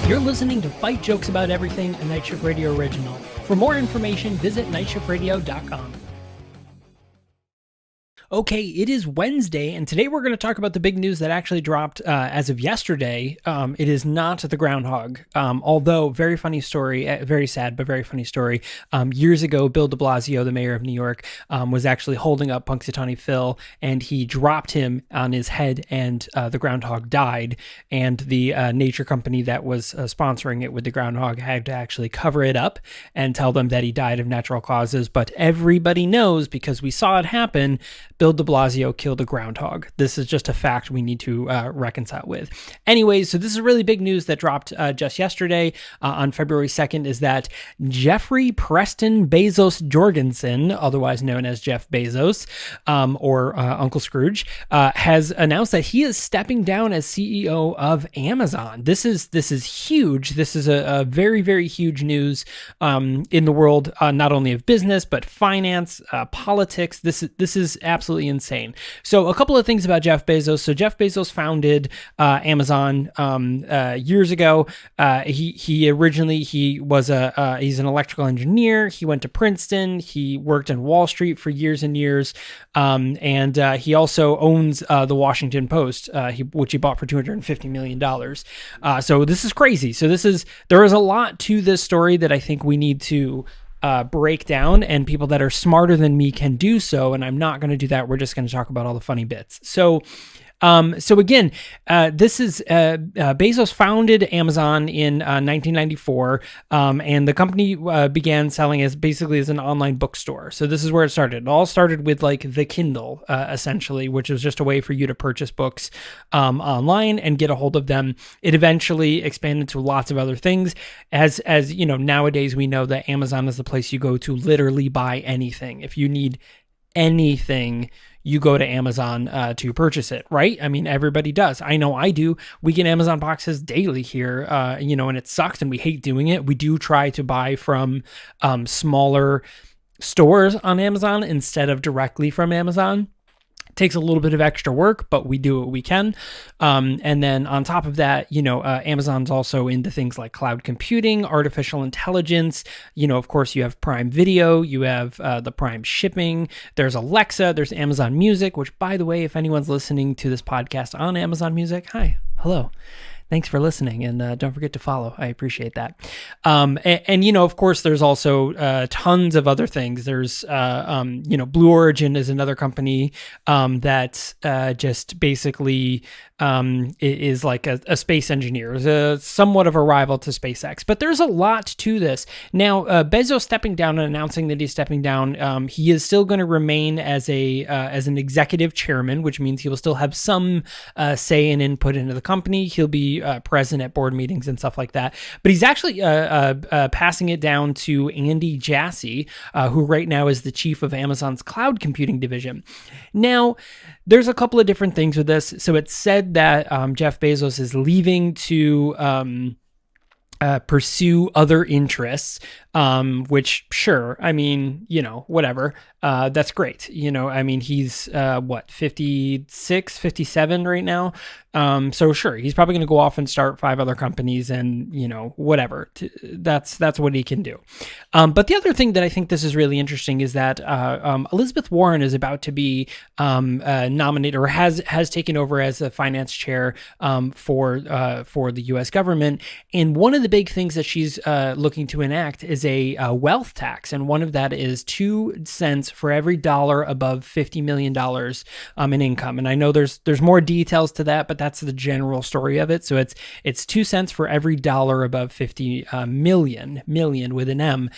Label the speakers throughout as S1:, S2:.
S1: You're listening to Fight Jokes About Everything, a Night Shift Radio original. For more information, visit nightshiftradio.com. Okay, it is Wednesday, and today we're going to talk about the big news that actually dropped as of yesterday. It is not the groundhog, although very funny story, very sad, but very funny story. Years ago, Bill de Blasio, the mayor of New York, was actually holding up Punxsutawney Phil, and he dropped him on his head, and the groundhog died, and the nature company that was sponsoring it with the groundhog had to actually cover it up and tell them that he died of natural causes, but everybody knows, because we saw it happen, Bill de Blasio killed a groundhog. This is just a fact we need to reconcile with. Anyways, so this is really big news that dropped just yesterday on February 2nd, is that Jeffrey Preston Bezos Jorgensen, otherwise known as Jeff Bezos, or Uncle Scrooge, has announced that he is stepping down as CEO of Amazon. This is huge. This is a very, very huge news in the world, not only of business, but finance, politics. This is absolutely insane. So a couple of things about Jeff Bezos. So Jeff Bezos founded Amazon years ago. He originally was he's an electrical engineer. He went to Princeton. He worked in Wall Street for years and years. And he also owns the Washington Post, which he bought for $250 million. So this is crazy. So there is a lot to this story that I think we need to break down, and people that are smarter than me can do so, and I'm not going to do that. We're just going to talk about all the funny bits. So again, this is Bezos founded Amazon in 1994, and the company began selling as an online bookstore. So this is where it started. It all started with like the Kindle, essentially, which was just a way for you to purchase books online and get a hold of them. It eventually expanded to lots of other things. As you know, nowadays we know that Amazon is the place you go to literally buy anything. If you need anything, you go to Amazon to purchase it, right? I mean, everybody does. I know I do. We get Amazon boxes daily here, and it sucks and we hate doing it. We do try to buy from smaller stores on Amazon instead of directly from Amazon. Takes a little bit of extra work, but we do what we can. And then on top of that, Amazon's also into things like cloud computing, artificial intelligence. Of course, you have Prime Video, you have the Prime shipping. There's Alexa, there's Amazon Music, which, by the way, if anyone's listening to this podcast on Amazon Music, hi, hello. Thanks for listening, and don't forget to follow. I appreciate that. And of course, there's also tons of other things. There's, Blue Origin is another company that just basically is like a space engineer, somewhat of a rival to SpaceX. But there's a lot to this. Now, Bezos stepping down and announcing that he's stepping down, he is still going to remain as an executive chairman, which means he will still have some say and input into the company. He'll be present at board meetings and stuff like that. But he's actually passing it down to Andy Jassy, who right now is the chief of Amazon's cloud computing division. Now, there's a couple of different things with this. So it's said that Jeff Bezos is leaving to pursue other interests, which, sure, I mean, whatever. That's great. He's 56, 57 right now. So sure, he's probably going to go off and start 5 other companies and, whatever. That's what he can do. But the other thing that I think this is really interesting is that Elizabeth Warren is about to be nominated, or has taken over as a finance chair for the U.S. government. And one of the big things that she's looking to enact is a wealth tax, and one of that is 2 cents for every dollar above $50 million in income. And I know there's more details to that, but that's the general story of it. So it's 2 cents for every dollar above 50 million with an M.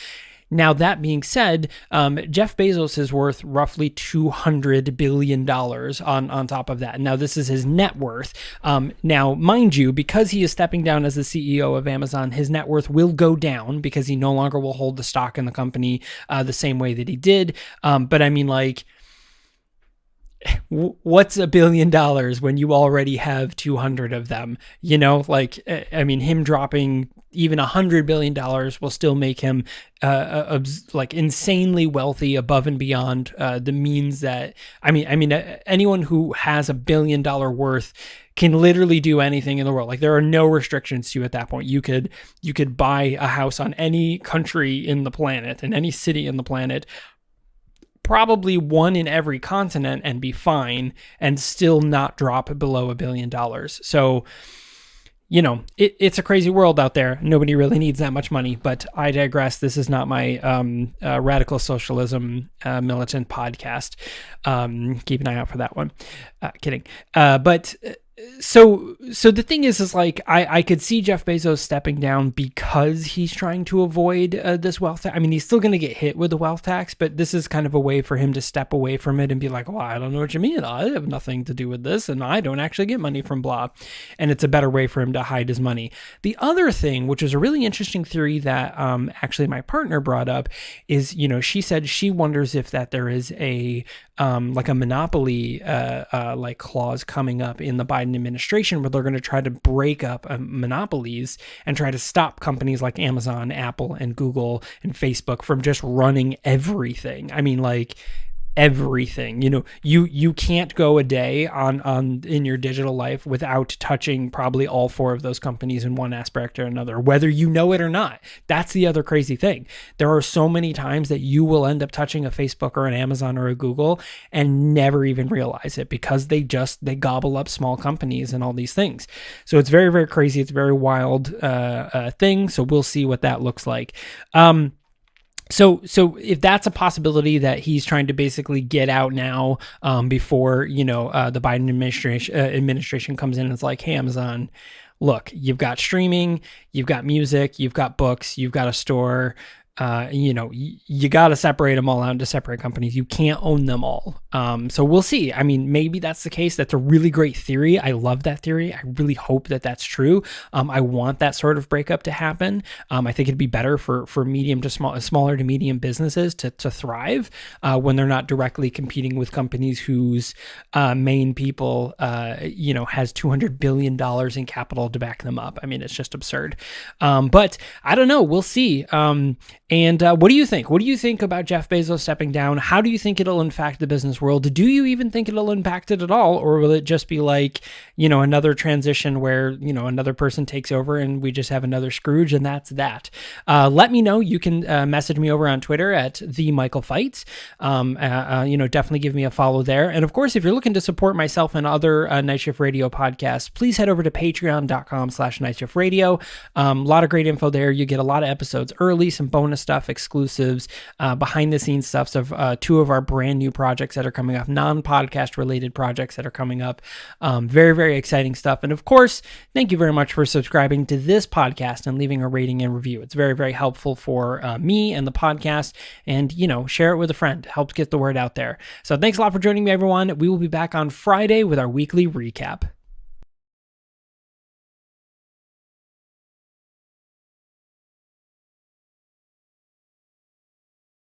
S1: Now, that being said, Jeff Bezos is worth roughly $200 billion on top of that. Now, this is his net worth. Now, mind you, because he is stepping down as the CEO of Amazon, his net worth will go down because he no longer will hold the stock in the company the same way that he did. But I mean, like, what's $1 billion when you already have 200 of them? Him dropping even $100 billion will still make him insanely wealthy above and beyond the means that anyone who has $1 billion worth can literally do anything in the world. Like there are no restrictions to you at that point. You could buy a house on any country in the planet and any city in the planet, probably one in every continent, and be fine and still not drop below $1 billion. So, you know, it's a crazy world out there. Nobody really needs that much money, but I digress. This is not my radical socialism militant podcast. Keep an eye out for that one. Kidding. But so the thing is like, I could see Jeff Bezos stepping down because he's trying to avoid this wealth tax. I mean, he's still going to get hit with the wealth tax, but this is kind of a way for him to step away from it and be like, well, I don't know what you mean. I have nothing to do with this, and I don't actually get money from blah. And it's a better way for him to hide his money. The other thing, which is a really interesting theory that actually my partner brought up, is, you know, she said she wonders if that there is a like a monopoly like clause coming up in the Biden administration where they're going to try to break up monopolies and try to stop companies like Amazon, Apple, and Google and Facebook from just running everything. I mean, like everything. You know, you can't go a day on in your digital life without touching probably all 4 of those companies in one aspect or another, whether you know it or not. That's the other crazy thing. There are so many times that you will end up touching a Facebook or an Amazon or a Google and never even realize it, because they gobble up small companies and all these things. So it's very, very crazy. It's a very wild thing. So we'll see what that looks like. So if that's a possibility that he's trying to basically get out now, before, you know, the Biden administration comes in and it's like, hey, Amazon, look, you've got streaming, you've got music, you've got books, you've got a store. You know, you got to separate them all out into separate companies. You can't own them all. So we'll see. I mean, maybe that's the case. That's a really great theory. I love that theory. I really hope that that's true. I want that sort of breakup to happen. I think it'd be better for medium to smaller to medium businesses to thrive when they're not directly competing with companies whose main people, you know, has $200 billion in capital to back them up. I mean, it's just absurd. But I don't know. We'll see. And what do you think? What do you think about Jeff Bezos stepping down? How do you think it'll impact the business world? Do you even think it'll impact it at all? Or will it just be like, you know, another transition where, you know, another person takes over and we just have another Scrooge and that's that? Let me know. You can message me over on Twitter at @TheMichaelFights. You know, definitely give me a follow there. And of course, if you're looking to support myself and other Night Shift Radio podcasts, please head over to patreon.com/nightshiftradio. A lot of great info there. You get a lot of episodes early, some bonus stuff, exclusives, behind the scenes stuff of 2 of our brand new projects that are coming up, non-podcast related projects that are coming up. Very, very exciting stuff. And of course, thank you very much for subscribing to this podcast and leaving a rating and review. It's very, very helpful for me and the podcast. And, you know, share it with a friend. Helps get the word out there. So thanks a lot for joining me, everyone. We will be back on Friday with our weekly recap.